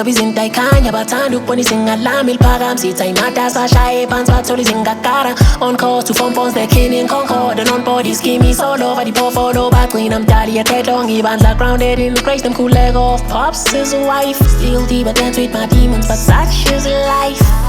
umhlobo izinto ayikhanya bathanda ukubona izingalami liphakama sithi ayimata sashaye phansi bathola izingakara on course to form phones they're king in Concord and on board scheming all over the portfolio bagcina mdali yethetho ngibandla grounded in the grace them cool leg off pops is a wife still deep I dance with my demons but such is life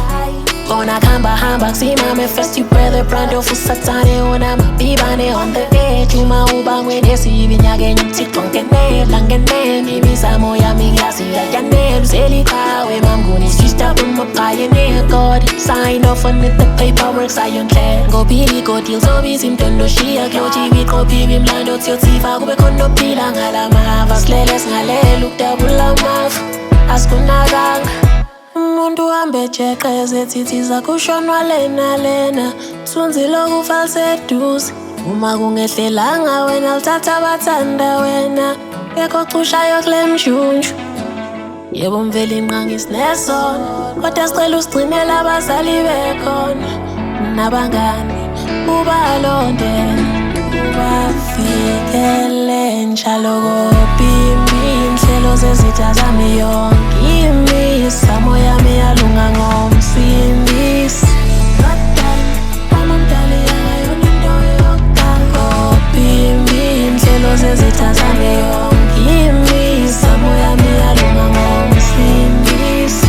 Ona hamba kusimame first you brother brand of usathane ona mabibane on the edge uma ubangwe nesibi nyake nyuthixo ngenela ngeneme imizamo yami ngiyazila yanele uzeliqhawe mamnguni sister my pioneer God sign off on it the paperwork sayonhle ngobili go deals obisi mntondo shiya kloji biqophi imlando thiyotsifa kube khona ophila ngalamava silele singalela ukudabula amafu asikunakanga umuntu uhambe jeqeze thithiza kushonwa lena thunzile okufa seduze uma kungehlelanga wena lithatha abathanda wena yekho cushayo kule mshunju yebo mveli inqangi sinesono kodwa sicela usigcinela abazali bekhona nabangani ubalondela ubafikele njalo kopimbi inhlelo zezitha zami yonke imisamo yami yalunga ngomsindisi amamdali yakayona into yokuganga kopimbi inhlelo zezitha zami yonke imisamo yami yalunga ngomsindisi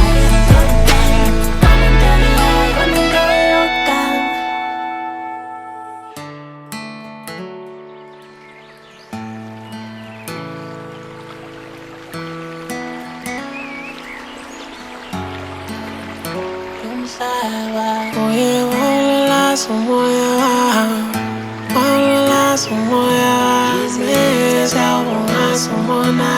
amamdali yakayona into yokuganga Oye, wala sumoya, me deseo con asumona.